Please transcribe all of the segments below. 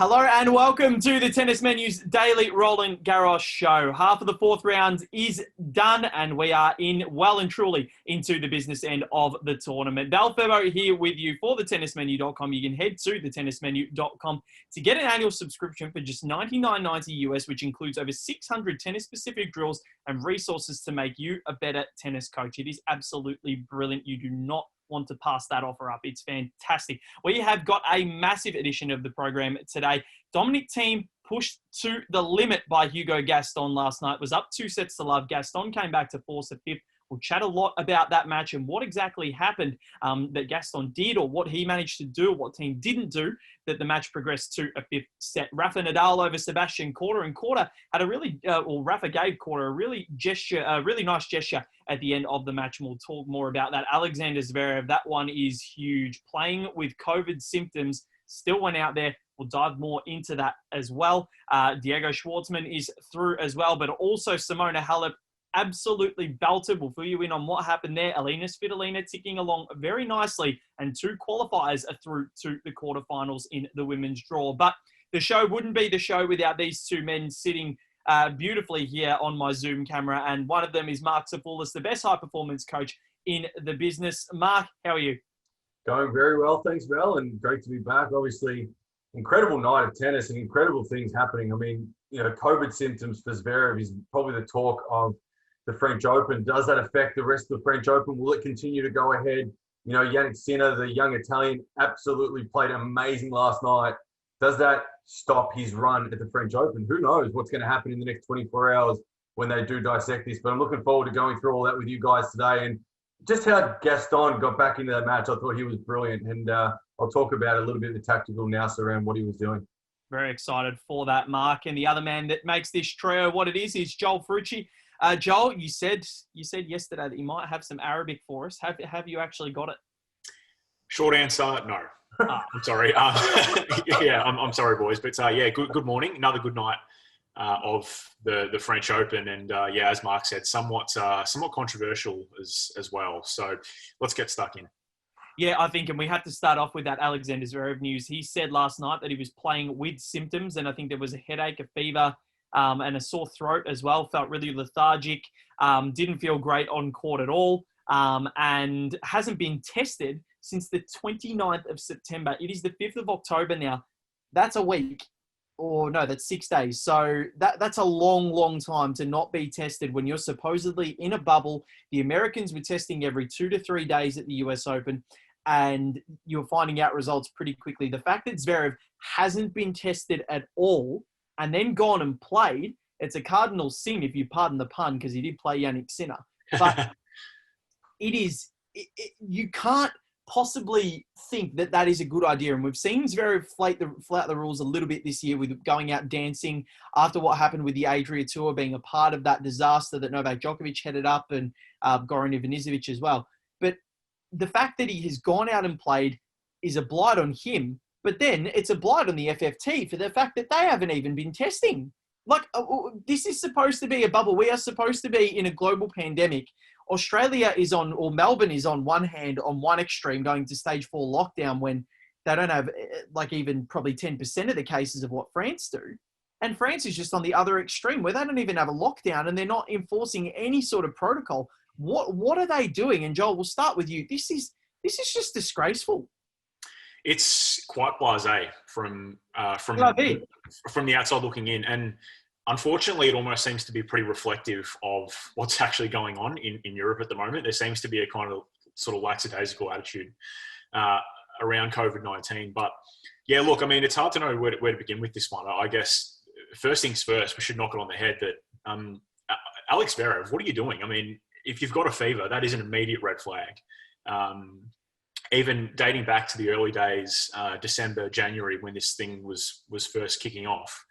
Hello and welcome to the Tennis Menu's daily Roland Garros show. Half of the fourth round is done and we are well and truly into the business end of the tournament. Val here with you for the tennismenu.com. You can head to thetennismenu.com to get an annual subscription for just $99.90 US, which includes over 600 tennis-specific drills and resources to make you a better tennis coach. It is absolutely brilliant. You do not want to pass that offer up. It's fantastic. We have got a massive edition of the program today. Dominic Thiem pushed to the limit by Hugo Gaston last night. Was up 2-0. Gaston came back to force a fifth. We'll chat a lot about that match and what exactly happened that Gaston did, or what he managed to do, or what Thiem didn't do, that the match progressed to a fifth set. Rafa Nadal over Sebastian Korda, and Korda had Rafa gave Korda a really nice gesture at the end of the match, and we'll talk more about that. Alexander Zverev, that one is huge. Playing with COVID symptoms, still went out there. We'll dive more into that as well. Diego Schwartzman is through as well, but also Simona Halep absolutely belted. We'll fill you in on what happened there. Alina Svitolina ticking along very nicely, and two qualifiers are through to the quarterfinals in the women's draw. But the show wouldn't be the show without these two men sitting beautifully here on my Zoom camera, and one of them is Marc, the best high-performance coach in the business. Marc, how are you? Going very well, thanks, Val, and great to be back. Obviously, incredible night of tennis and incredible things happening. I mean, COVID symptoms for Zverev is probably the talk of the French Open. Does that affect the rest of the French Open? Will it continue to go ahead? Yannick Sinner, the young Italian, absolutely played amazing last night. Does that stop his run at the French Open? Who knows what's going to happen in the next 24 hours when they do dissect this. But I'm looking forward to going through all that with you guys today. And just how Gaston got back into that match, I thought he was brilliant. And I'll talk about a little bit of the tactical nous around what he was doing. Very excited for that, Marc. And the other man that makes this trio what it is Joel Frucci. Joel, you said yesterday that you might have some Arabic for us. Have you actually got it? Short answer, no. I'm sorry. Yeah, I'm sorry, boys. But yeah, good morning. Another good night of the French Open, and yeah, as Marc said, somewhat controversial as well. So let's get stuck in. Yeah, I think, and we have to start off with that Alexander Zverev news. He said last night that he was playing with symptoms, and I think there was a headache, a fever, and a sore throat as well. Felt really lethargic. Didn't feel great on court at all, and hasn't been tested since the 29th of September. It is the 5th of October now. That's a week. Or no, that's 6 days. So that's a long, long time to not be tested when you're supposedly in a bubble. The Americans were testing every 2 to 3 days at the US Open, and you're finding out results pretty quickly. The fact that Zverev hasn't been tested at all and then gone and played, it's a cardinal sin, if you pardon the pun, because he did play Yannick Sinner. But you can't possibly think that is a good idea. And we've seen Zverev flout the rules a little bit this year with going out dancing after what happened with the Adria Tour, being a part of that disaster that Novak Djokovic headed up, and Goran Ivanisevic as well. But the fact that he has gone out and played is a blight on him, but then it's a blight on the FFT for the fact that they haven't even been testing. Like, this is supposed to be a bubble. We are supposed to be in a global pandemic. Australia is on, or Melbourne is on one hand, on one extreme, going to stage 4 lockdown when they don't have like even probably 10% of the cases of what France do. And France is just on the other extreme where they don't even have a lockdown and they're not enforcing any sort of protocol. What are they doing? And Joel, we'll start with you. This is just disgraceful. It's quite blasé from the outside looking in. And unfortunately, it almost seems to be pretty reflective of what's actually going on in Europe at the moment. There seems to be a kind of sort of lackadaisical attitude around COVID-19. But yeah, look, I mean, it's hard to know where to begin with this one. I guess first things first, we should knock it on the head that Alex Zverev, what are you doing? I mean, if you've got a fever, that is an immediate red flag. Even dating back to the early days, December, January, when this thing was first kicking off,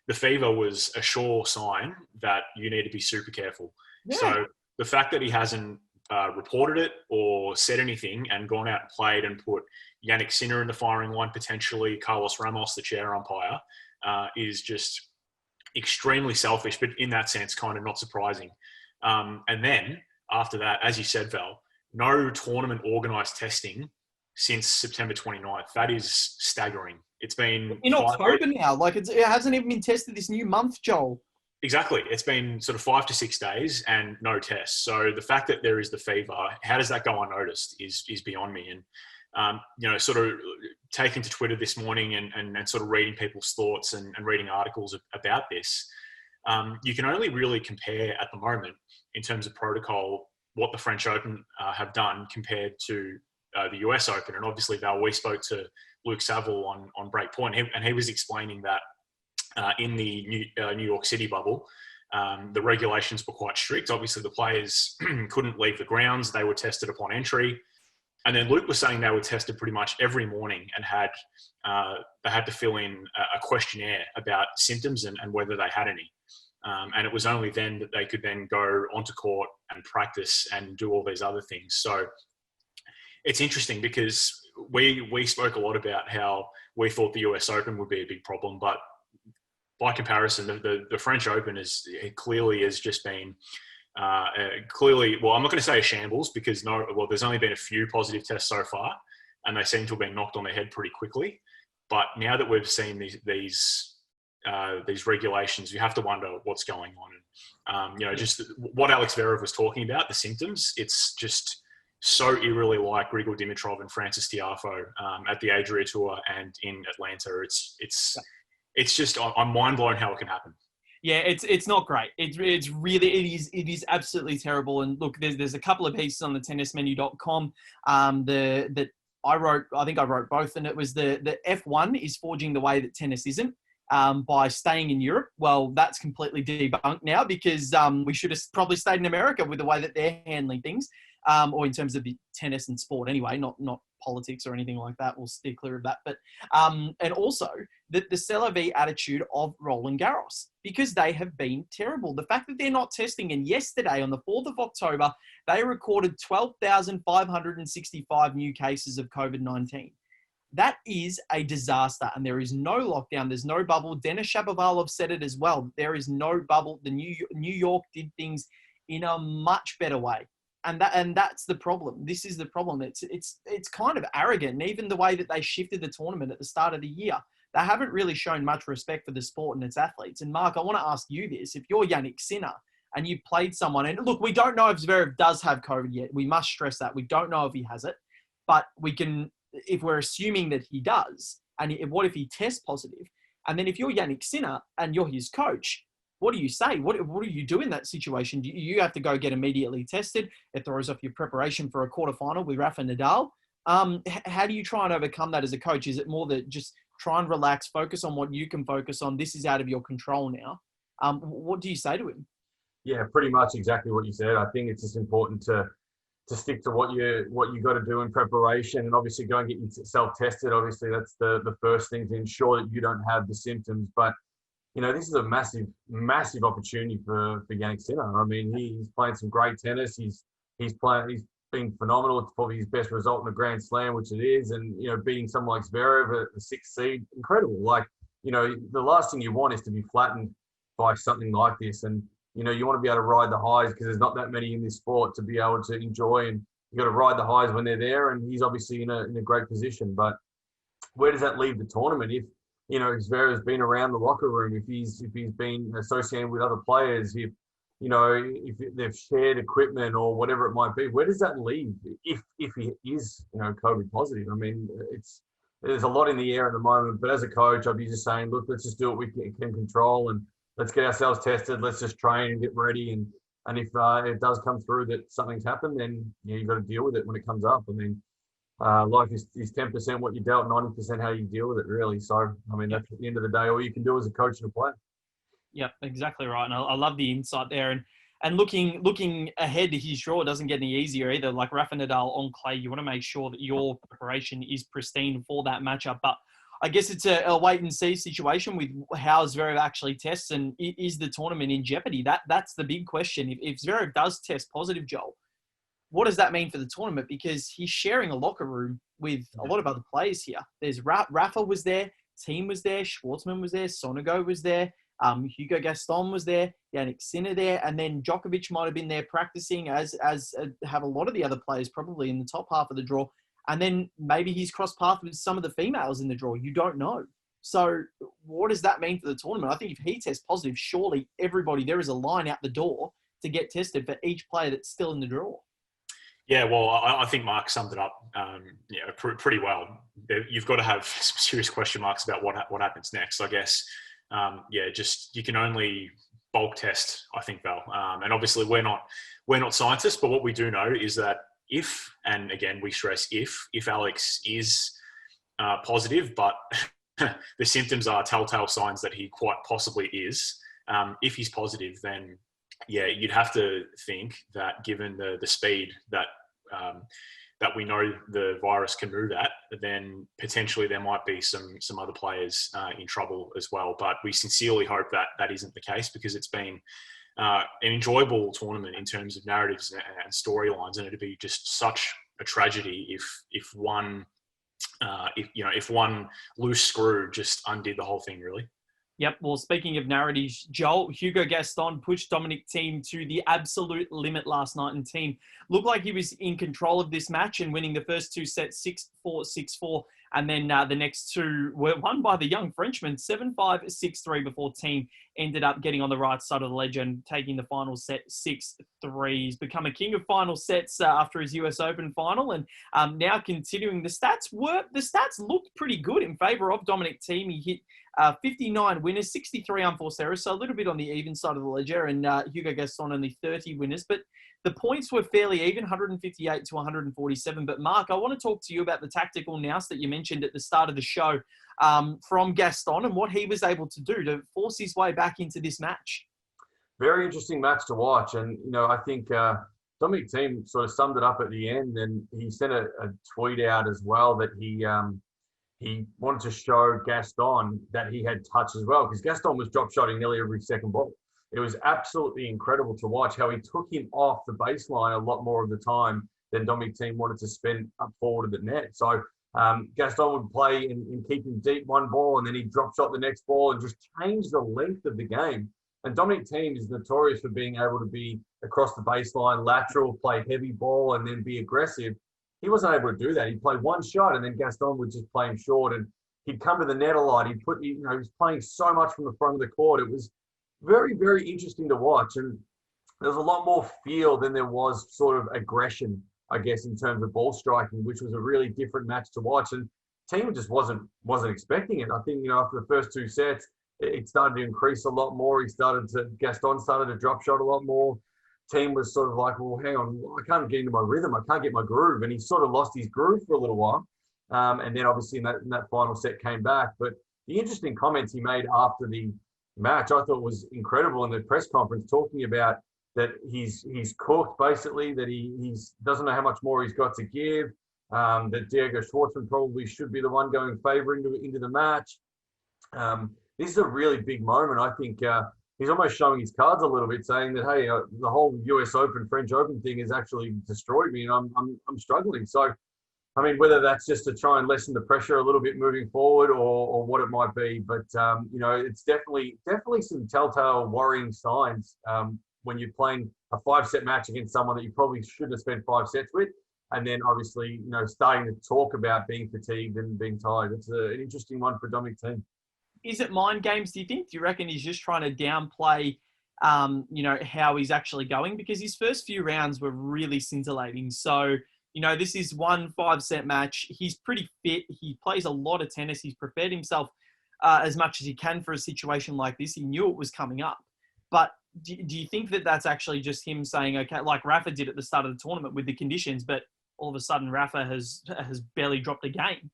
the fever was a sure sign that you need to be super careful. Yeah. So the fact that he hasn't reported it or said anything and gone out and played and put Yannick Sinner in the firing line, potentially Carlos Ramos, the chair umpire, is just extremely selfish, but in that sense, kind of not surprising. And then after that, as you said, Val, no tournament organised testing since September 29th. That is staggering. It's been in October now. Like it hasn't even been tested this new month, Joel. Exactly. It's been sort of 5 to 6 days and no tests. So the fact that there is the fever, how does that go unnoticed is beyond me. And, sort of taking to Twitter this morning and sort of reading people's thoughts and reading articles about this, you can only really compare at the moment in terms of protocol what the French Open have done compared to the US Open. And obviously, Val, we spoke to Luke Saville on Breakpoint, and he was explaining that in the New York City bubble, the regulations were quite strict. Obviously, the players couldn't leave the grounds. They were tested upon entry. And then Luke was saying they were tested pretty much every morning and they had to fill in a questionnaire about symptoms and whether they had any. And it was only then that they could then go onto court and practice and do all these other things. So it's interesting because we spoke a lot about how we thought the US Open would be a big problem, but by comparison, the French Open has just been well, I'm not going to say a shambles because there's only been a few positive tests so far, and they seem to have been knocked on the head pretty quickly. But now that we've seen these regulations, you have to wonder what's going on. And just what Alex Zverev was talking about, the symptoms, it's just so eerily like Grigor Dimitrov and Francis Tiafoe at the Adria Tour and in Atlanta. It's just, I'm mind blown how it can happen. Yeah, it's not great. It is absolutely terrible. And look, there's a couple of pieces on the tennismenu.com that I wrote. I think I wrote both, and it was the F1 is forging the way that tennis isn't by staying in Europe. Well, that's completely debunked now because we should have probably stayed in America with the way that they're handling things, or in terms of the tennis and sport anyway, not politics or anything like that. We'll steer clear of that. But and also the C'est la vie attitude of Roland Garros, because they have been terrible. The fact that they're not testing, and yesterday on the 4th of October, they recorded 12,565 new cases of COVID-19. That is a disaster, and there is no lockdown. There's no bubble. Denis Shapovalov said it as well. There is no bubble. The New York did things in a much better way. And that's the problem. This is the problem. It's kind of arrogant. And even the way that they shifted the tournament at the start of the year, they haven't really shown much respect for the sport and its athletes. And Marc, I want to ask you this. If you're Jannik Sinner and you played someone, and look, we don't know if Zverev does have COVID yet. We must stress that. We don't know if he has it. But we can, if we're assuming that he does, and what if he tests positive? And then if you're Jannik Sinner and you're his coach, what do you say? What do you do in that situation? Do you have to go get immediately tested? It throws off your preparation for a quarterfinal with Rafa Nadal. How do you try and overcome that as a coach? Is it more that just try and relax, focus on what you can focus on? This is out of your control now. What do you say to him? Yeah, pretty much exactly what you said. I think it's just important to stick to what you got to do in preparation, and obviously go and get yourself tested. Obviously, that's the first thing to ensure that you don't have the symptoms. But this is a massive, massive opportunity for Jannik Sinner. I mean, he's playing some great tennis. He's been phenomenal. It's probably his best result in a Grand Slam, which it is. And beating someone like Zverev at the 6th seed, incredible. Like, the last thing you want is to be flattened by something like this. And you want to be able to ride the highs, because there's not that many in this sport to be able to enjoy. And you got to ride the highs when they're there. And he's obviously in a great position. But where does that leave the tournament? If Zverev's been around the locker room, if he's been associated with other players, if they've shared equipment or whatever it might be, where does that leave if he is COVID positive? I mean, there's a lot in the air at the moment. But as a coach, I'd be just saying, look, let's just do what we can control, and let's get ourselves tested. Let's just train and get ready. And if it does come through that something's happened, then you've got to deal with it when it comes up. I mean, life is 10% what you dealt, 90% how you deal with it, really. So, I mean, that's at the end of the day, all you can do as a coach and a player. Yep, exactly right. And I love the insight there. And looking ahead, his draw doesn't get any easier either. Like Rafa Nadal on clay, you want to make sure that your preparation is pristine for that matchup. But I guess it's a wait and see situation with how Zverev actually tests, and is the tournament in jeopardy? That's the big question. If Zverev does test positive, Joel, what does that mean for the tournament? Because he's sharing a locker room with a lot of other players here. There's Rafa was there, Thiem was there, Schwartzman was there, Sonego was there, Hugo Gaston was there, Jannik Sinner there, and then Djokovic might have been there practicing, as have a lot of the other players probably in the top half of the draw. And then maybe he's crossed paths with some of the females in the draw. You don't know. So what does that mean for the tournament? I think if he tests positive, surely there is a line out the door to get tested for each player that's still in the draw. Yeah, well, I think Marc summed it up pretty well. You've got to have some serious question marks about what happens next, I guess. You can only bulk test, I think, Val. And obviously we're not scientists, but what we do know is that if, and again, we stress if Alex is positive, but the symptoms are telltale signs that he quite possibly is, if he's positive, then you'd have to think that given the speed that we know the virus can move at, then potentially there might be some other players in trouble as well. But we sincerely hope that isn't the case, because it's been an enjoyable tournament in terms of narratives and storylines, and it'd be just such a tragedy if one loose screw just undid the whole thing, really. Yep. Well, speaking of narratives, Joel, Hugo Gaston pushed Dominic Thiem to the absolute limit last night, and Thiem looked like he was in control of this match and winning the first two sets 6-4, 6-4. And then the next two were won by the young Frenchman, 7-5, 6-3, before Thiem ended up getting on the right side of the ledge and taking the final set 6-3. He's become a king of final sets after his US Open final, and now continuing. The stats looked pretty good in favour of Dominic Thiem. He hit 59 winners, 63 unforced errors, so a little bit on the even side of the ledger, and Hugo Gaston only 30 winners. But the points were fairly even, 158 to 147. But Marc, I want to talk to you about the tactical nous that you mentioned at the start of the show from Gaston and what he was able to do to force his way back into this match. Very interesting match to watch. And, I think Dominic Thiem sort of summed it up at the end, and he sent a tweet out as well that he wanted to show Gaston that he had touch as well, because Gaston was drop shotting nearly every second ball. It was absolutely incredible to watch how he took him off the baseline a lot more of the time than Dominic Thiem wanted to spend up forward of the net. So Gaston would play and keep him deep one ball, and then he'd drop shot the next ball and just change the length of the game. And Dominic Thiem is notorious for being able to be across the baseline, lateral, play heavy ball, and then be aggressive. He wasn't able to do that. He'd play one shot, and then Gaston would just play him short, and he'd come to the net a lot. He was playing so much from the front of the court. It was very, very interesting to watch, and there was a lot more feel than there was sort of aggression, I guess, in terms of ball striking, which was a really different match to watch. And Thiem just wasn't expecting it. I think after the first two sets, it started to increase a lot more. Gaston started to drop shot a lot more. Thiem was sort of like, well, hang on, I can't get into my rhythm. I can't get my groove. And he sort of lost his groove for a little while. And then obviously in that final set came back. But the interesting comments he made after the match, I thought was incredible in the press conference, talking about that he's cooked, basically, that he doesn't know how much more he's got to give, that Diego Schwartzman probably should be the one going favourite into the match. This is a really big moment. I think he's almost showing his cards a little bit, saying that, hey, the whole US Open, French Open thing has actually destroyed me, and I'm struggling. So, I mean, whether that's just to try and lessen the pressure a little bit moving forward, or what it might be, but it's definitely some telltale worrying signs when you're playing a 5-set match against someone that you probably shouldn't have spent 5 sets with, and then obviously starting to talk about being fatigued and being tired. It's an interesting one for Dominic Thiem. Is it mind games, do you think? Do you reckon he's just trying to downplay, how he's actually going? Because his first few rounds were really scintillating. So, this is one 5-set match. He's pretty fit. He plays a lot of tennis. He's prepared himself as much as he can for a situation like this. He knew it was coming up. But do you think that that's actually just him saying, okay, like Rafa did at the start of the tournament with the conditions, but all of a sudden Rafa has barely dropped a game?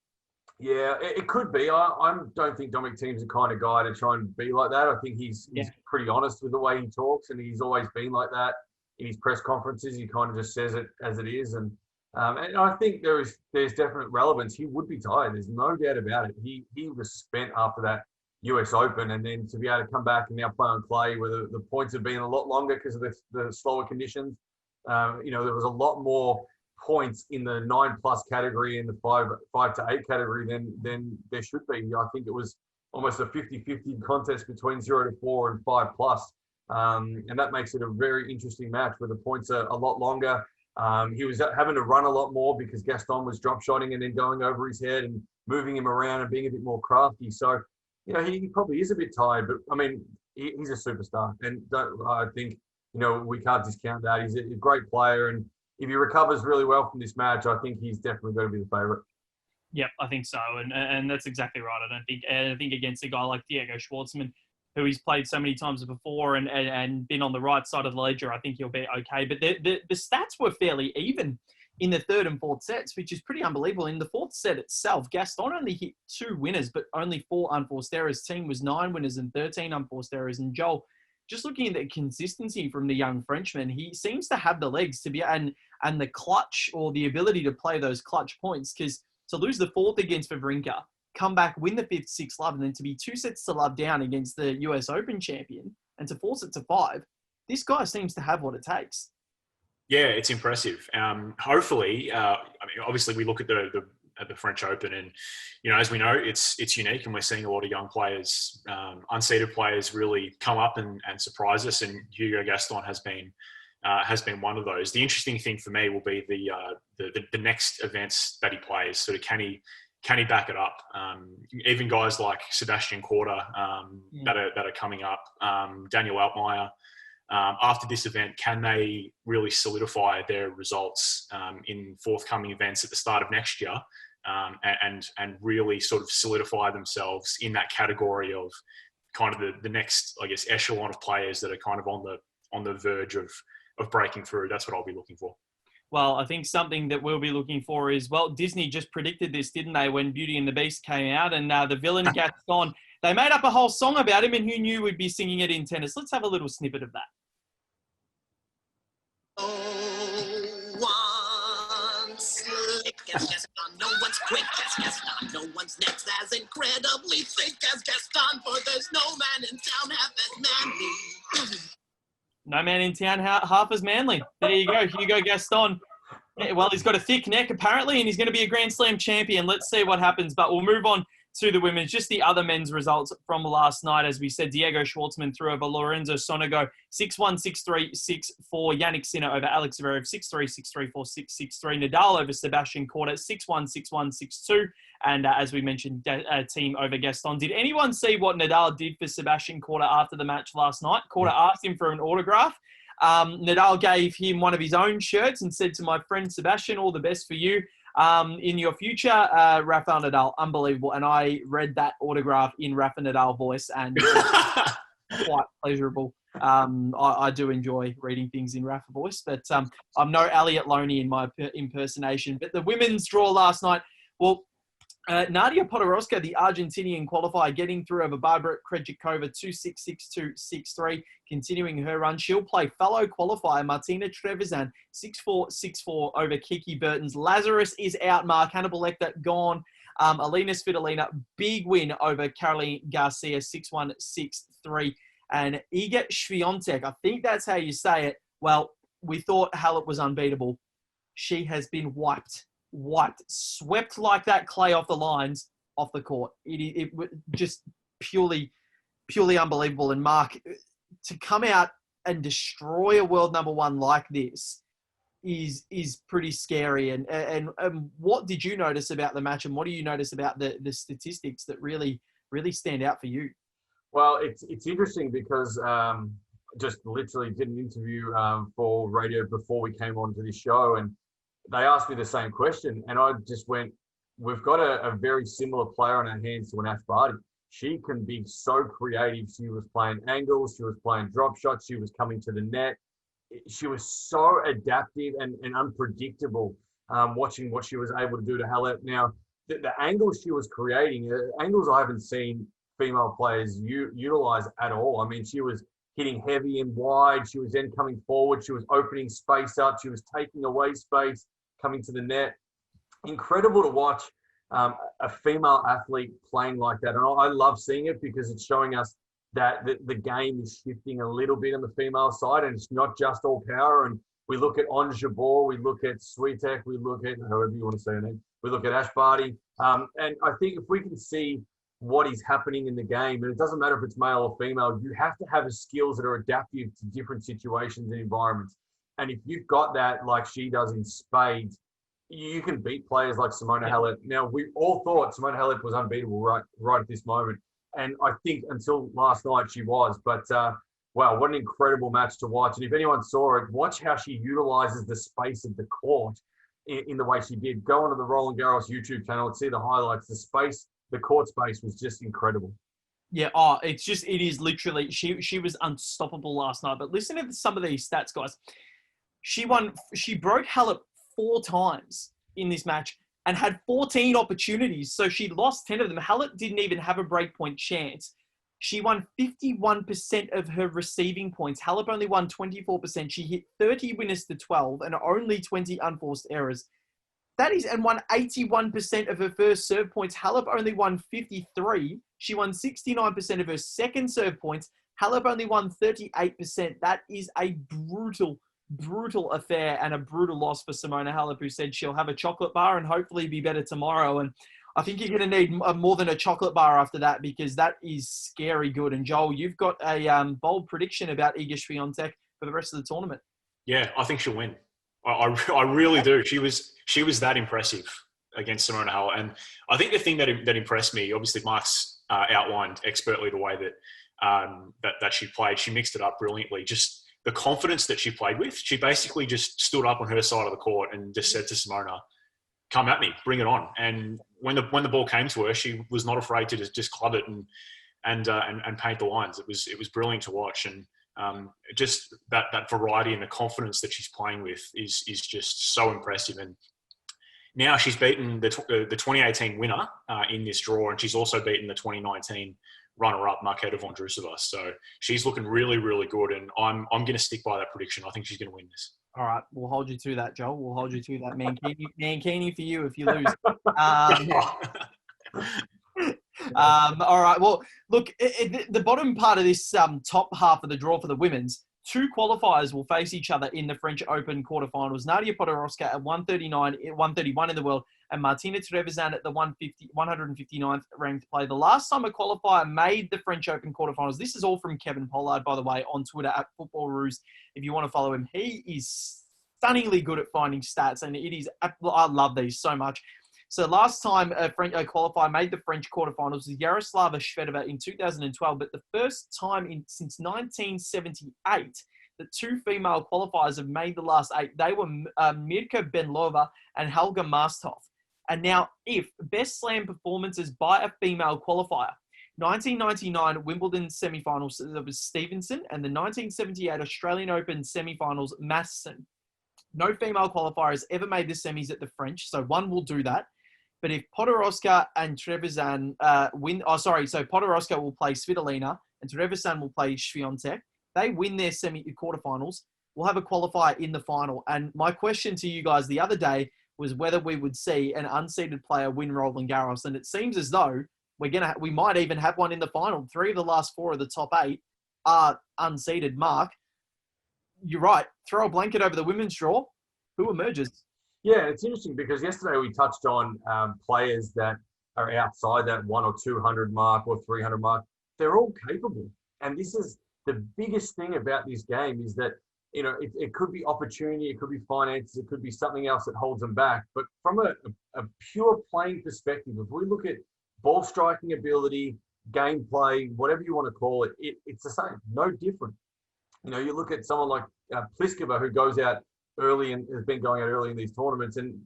Yeah, it could be. I don't think Dominic Thiem's the kind of guy to try and be like that. I think he's pretty honest with the way he talks, and he's always been like that in his press conferences. He kind of just says it as it is, and I think there's definite relevance. He would be tired. There's no doubt about it. He was spent after that US Open, and then to be able to come back and now play on clay where the points have been a lot longer because of the slower conditions. There was a lot more points in the 9+ category and the 5 to 8 category than there should be. I think it was almost a 50-50 contest between 0 to 4 and 5+. And that makes it a very interesting match where the points are a lot longer. He was having to run a lot more because Gaston was drop shotting and then going over his head and moving him around and being a bit more crafty. So, he probably is a bit tired, but I mean, he's a superstar. And I think, we can't discount that. He's a great player. And if he recovers really well from this match, I think he's definitely going to be the favourite. Yep, I think so. And that's exactly right. I think against a guy like Diego Schwartzman, who he's played so many times before and been on the right side of the ledger, I think he'll be okay. But the stats were fairly even in the third and fourth sets, which is pretty unbelievable. In the fourth set itself, Gaston only hit 2 winners, but only 4 unforced errors. Thiem was 9 winners and 13 unforced errors. And Joel, just looking at the consistency from the young Frenchman, he seems to have the legs to be, and the clutch or the ability to play those clutch points, because to lose the fourth against Wawrinka, come back, win the 5th, 6th love, and then to be 2 sets to love down against the US Open champion and to force it to 5, this guy seems to have what it takes. Yeah, it's impressive. Hopefully, obviously we look at the French Open, and as we know, it's unique, and we're seeing a lot of young players, unseeded players, really come up and surprise us. And Hugo Gaston has been one of those. The interesting thing for me will be the next events that he plays. Sort of can he back it up? Even guys like Sebastian Korda that are coming up, Daniel Altmaier. After this event, can they really solidify their results in forthcoming events at the start of next year, and really sort of solidify themselves in that category of kind of the next, I guess, echelon of players that are kind of on the verge of breaking through? That's what I'll be looking for. Well, I think something that we'll be looking for is, Disney just predicted this, didn't they, when Beauty and the Beast came out, and the villain Gaston, they made up a whole song about him, and who knew we'd be singing it in tennis? Let's have a little snippet of that. No one's slick as Gaston, no one's quick as Gaston, no one's next as incredibly thick as Gaston, for there's no man in town half as manly. No man in town half as manly. There you go, Hugo Gaston. Yeah, well, he's got a thick neck, apparently, and he's going to be a Grand Slam champion. Let's see what happens. But we'll move on to the women's. Just the other men's results from last night. As we said, Diego Schwartzman threw over Lorenzo Sonego 6-1, 6-3, 6-4. Yannick Sinner over Alex Zverev 6-3, 6-3, 4-6, 6-3. Nadal over Sebastian Korda 6-1, 6-1, 6-2. And as we mentioned, Thiem over Gaston. Did anyone see what Nadal did for Sebastian Korda after the match last night? Korda asked him for an autograph. Nadal gave him one of his own shirts and said to my friend Sebastian, all the best for you in your future. Rafael Nadal, unbelievable. And I read that autograph in Rafa Nadal voice, and quite pleasurable. I do enjoy reading things in Rafa voice, but I'm no Elliot Loney in my impersonation. But the women's draw last night, well, Nadia Podoroska, the Argentinian qualifier, getting through over Barbara Krejcikova 2-6, 6-2, 6-3, continuing her run. She'll play fellow qualifier Martina Trevisan 6-4, 6-4 over Kiki Bertens. Lazarus is out. Marc, Hannibal Lecter gone. Alina Svitolina, big win over Caroline Garcia 6-1, 6-3. And Iga Swiatek, I think that's how you say it. Well, we thought Halep was unbeatable. She has been wiped, swept like that clay off the lines, off the court. It just purely unbelievable. And Marc, to come out and destroy a world number one like this is pretty scary. And what did you notice about the match, and what do you notice about the statistics that really stand out for you? Well, it's interesting because just literally did an interview for radio before we came on to this show, and they asked me the same question, and I just went, we've got a very similar player on our hands to an Ash Barty. She can be so creative. She was playing angles. She was playing drop shots. She was coming to the net. She was so adaptive and unpredictable, watching what she was able to do to Halep. Now, the angles she was creating, angles I haven't seen female players utilize at all. I mean, she was hitting heavy and wide. She was then coming forward. She was opening space up. She was taking away space, coming to the net. Incredible to watch a female athlete playing like that. And I love seeing it because it's showing us that the game is shifting a little bit on the female side, and it's not just all power. And we look at Ons Jabeur, we look at Swiatek, we look at, however you want to say her name, we look at Ash Barty. And I think if we can see what is happening in the game, and it doesn't matter if it's male or female, you have to have skills that are adaptive to different situations and environments. And if you've got that like she does in spades, you can beat players like Simona Halep. Now, we all thought Simona Halep was unbeatable right at this moment. And I think until last night she was. But, wow, what an incredible match to watch. And if anyone saw it, watch how she utilizes the space of the court in the way she did. Go onto the Roland Garros YouTube channel and see the highlights. The court space was just incredible. Yeah, it is literally, she was unstoppable last night. But listen to some of these stats, guys. She broke Halep 4 times in this match and had 14 opportunities. So she lost 10 of them. Halep didn't even have a breakpoint chance. She won 51% of her receiving points. Halep only won 24%. She hit 30 winners to 12 and only 20 unforced errors. And won 81% of her first serve points. Halep only won 53. She won 69% of her second serve points. Halep only won 38%. That is a brutal affair and a brutal loss for Simona Halep, who said she'll have a chocolate bar and hopefully be better tomorrow. And I think you're going to need more than a chocolate bar after that, because that is scary good. And Joel, you've got a bold prediction about Iga Swiatek for the rest of the tournament. Yeah, I think she'll win. I really do. She was that impressive against Simona Halep, and I think the thing that impressed me, obviously, Marc's outlined expertly the way that she played. She mixed it up brilliantly. Just the confidence that she played with. She basically just stood up on her side of the court and just said to Simona, "Come at me, bring it on." And when the ball came to her, she was not afraid to just club it and paint the lines. It was brilliant to watch, and just that variety and the confidence that she's playing with is just so impressive. And now she's beaten the 2018 winner in this draw, and she's also beaten the 2019 runner-up Marketa Vondrousova. So she's looking really, really good, and I'm going to stick by that prediction. I think she's going to win this. All right, we'll hold you to that, Joel. We'll hold you to that. Mankini for you if you lose. All right. Well, look, the bottom part of this top half of the draw for the women's, 2 qualifiers will face each other in the French Open quarterfinals. Nadia Podoroska at 131 in the world, and Martina Trevisan at the 159th ranked player. The last time a qualifier made the French Open quarterfinals, this is all from Kevin Pollard, by the way, on Twitter at Football Ruse. If you want to follow him, he is stunningly good at finding stats, and I love these so much. So last time a qualifier made the French quarterfinals was Yaroslava Shvedova in 2012, but the first time since 1978 that 2 female qualifiers have made the last 8. They were Mirka Benlova and Helga Mastov. And now, if best slam performances by a female qualifier, 1999 Wimbledon semifinals, there was Stevenson, and the 1978 Australian Open semifinals, Matheson. No female qualifier has ever made the semis at the French, so one will do that. But if Podoroska and Trevisan so Podoroska will play Svitolina and Trevisan will play Swiatek. They win their quarterfinals. We'll have a qualifier in the final. And my question to you guys the other day was whether we would see an unseeded player win Roland Garros. And it seems as though we might even have one in the final. 3 of the last 4 of the top 8 are unseeded. Marc, you're right. Throw a blanket over the women's draw. Who emerges? Yeah, it's interesting because yesterday we touched on players that are outside that 100 or 200 mark or 300 mark. They're all capable. And this is the biggest thing about this game is that, you know, it could be opportunity, it could be finances, it could be something else that holds them back. But from a pure playing perspective, if we look at ball striking ability, gameplay, whatever you want to call it, it's the same, no different. You know, you look at someone like Pliskova, who goes out early and has been going out early in these tournaments, and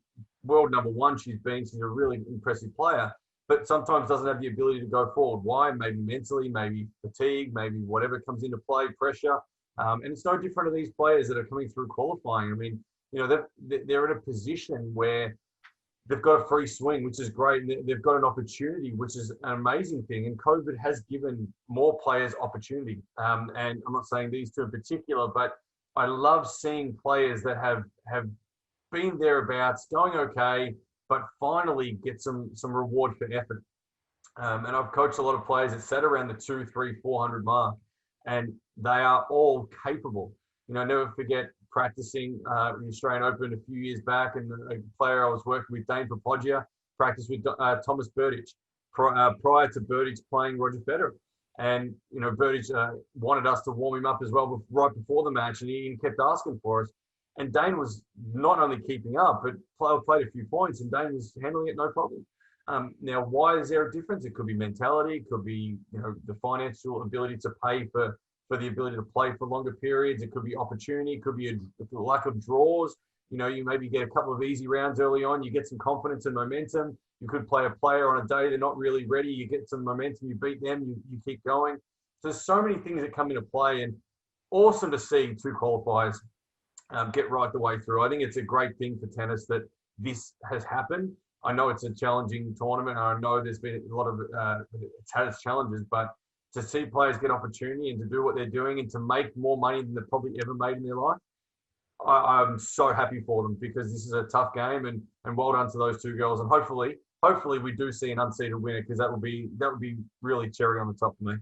world number 1 she's a really impressive player, but sometimes doesn't have the ability to go forward. Why? Maybe mentally, maybe fatigue, maybe whatever comes into play, pressure. And it's no different to these players that are coming through qualifying. I mean, you know, they're in a position where they've got a free swing, which is great. And they've got an opportunity, which is an amazing thing. And COVID has given more players opportunity. And I'm not saying these 2 in particular, but I love seeing players that have been thereabouts, going okay, but finally get some reward for effort. And I've coached a lot of players that sat around the 200, 300, 400 mark, and they are all capable. You know, never forget practicing the Australian Open a few years back, and a player I was working with, Dane Papoggia, practiced with Thomas Berdych prior to Berdych playing Roger Federer. And, you know, Berdych wanted us to warm him up as well right before the match, and he kept asking for us. And Dane was not only keeping up, but played a few points, and Dane was handling it no problem. Now, why is there a difference? It could be mentality, it could be the financial ability to pay for the ability to play for longer periods. It could be opportunity, it could be a lack of draws. You maybe get a couple of easy rounds early on, you get some confidence and momentum. You could play a player on a day they're not really ready, you get some momentum, you beat them, you keep going. So there's so many things that come into play, and awesome to see 2 qualifiers get right the way through. I think it's a great thing for tennis that this has happened. I know it's a challenging tournament. I know there's been a lot of it's had its challenges, but to see players get opportunity and to do what they're doing and to make more money than they've probably ever made in their life, I'm so happy for them, because this is a tough game, and well done to those 2 girls. And hopefully we do see an unseeded winner, because that would be really cherry on the top for me.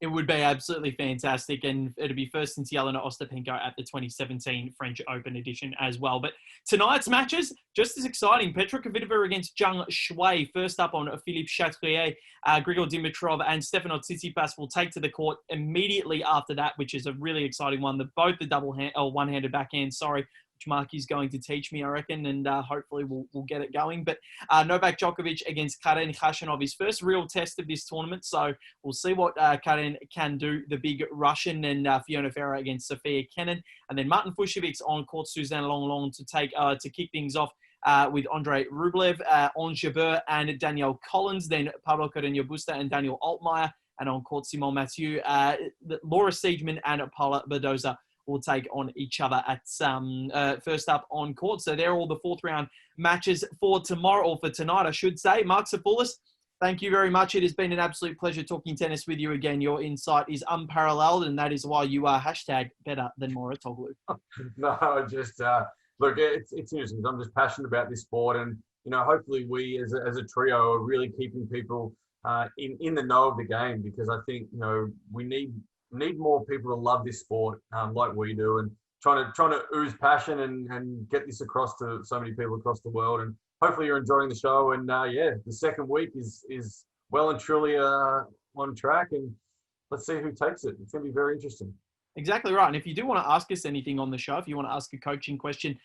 It would be absolutely fantastic, and it'd be first since Jelena Ostapenko at the 2017 French Open edition as well. But tonight's matches, just as exciting. Petra Kvitova against Zhang Shuai. First up on Philippe Chatrier, Grigor Dimitrov and Stefanos Tsitsipas will take to the court immediately after that, which is a really exciting one. Both the one-handed backhand, which Marc is going to teach me, I reckon, and hopefully we'll get it going. But Novak Djokovic against Karen Khachanov, his first real test of this tournament, so we'll see what Karen can do, the big Russian, and Fiona Ferrer against Sofia Kenin. And then Martin Fucsovics on court, Suzanne Longlong to kick things off with Andrei Rublev, Ons Jabeur and Danielle Collins, then Pablo Carreño Busta and Daniel Altmaier, and on court Simon Mathieu, Laura Siegemund and Paula Badoza will take on each other at first up on court. So they're all the 4th round matches for tomorrow, or for tonight, I should say. Marc Sifoulis, thank you very much. It has been an absolute pleasure talking tennis with you again. Your insight is unparalleled, and that is why you are #better than Mouratoglou. No, just look, it's interesting. I'm just passionate about this sport, and hopefully we as a trio are really keeping people in the know of the game, because I think we need more people to love this sport like we do, and trying to ooze passion and get this across to so many people across the world. And hopefully you're enjoying the show. And the second week is well and truly on track, and let's see who takes it. It's going to be very interesting. Exactly right. And if you do want to ask us anything on the show, if you want to ask a coaching question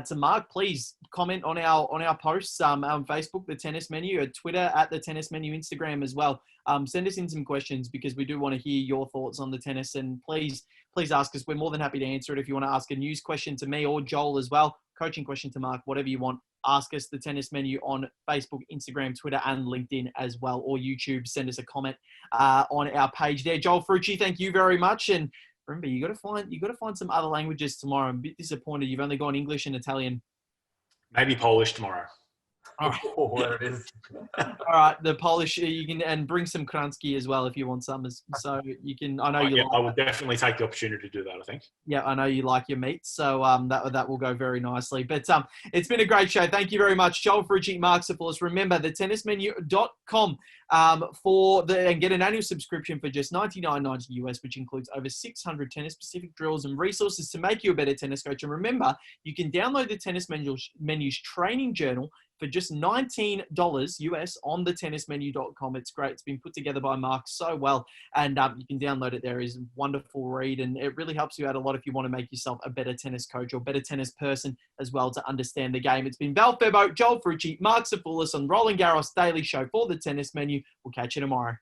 to Marc, please comment on our posts on Facebook, The Tennis Menu, at Twitter, at The Tennis Menu, Instagram as well. Send us in some questions, because we do want to hear your thoughts on the tennis. And please ask us. We're more than happy to answer it. If you want to ask a news question to me or Joel as well, coaching question to Marc, whatever you want, ask us. The Tennis Menu on Facebook, Instagram, Twitter, and LinkedIn as well, or YouTube. Send us a comment on our page there. Joel Frucci, thank you very much. And remember, you got to find some other languages tomorrow. I'm a bit disappointed you've only gone English and Italian. Maybe Polish tomorrow. All right. Oh, there it is. All right, the Polish you can, and bring some Kransky as well if you want some. So you can. I know I will definitely take the opportunity to do that, I think. Yeah, I know you like your meat, so that will go very nicely. But it's been a great show. Thank you very much, Joel Frucci, Marc Sifoulis. Remember, thetennismenu.com and get an annual subscription for just $99.90 US, which includes over 600 tennis-specific drills and resources to make you a better tennis coach. And remember, you can download the Tennis Menu's training journal for just $19 US on thetennismenu.com. It's great. It's been put together by Marc so well, and you can download it there. It's a wonderful read, and it really helps you out a lot if you want to make yourself a better tennis coach or better tennis person as well, to understand the game. It's been Val Febo, Joel Frucci, Marc Sifoulis on Roland Garros Daily Show for The Tennis Menu. We'll catch you tomorrow.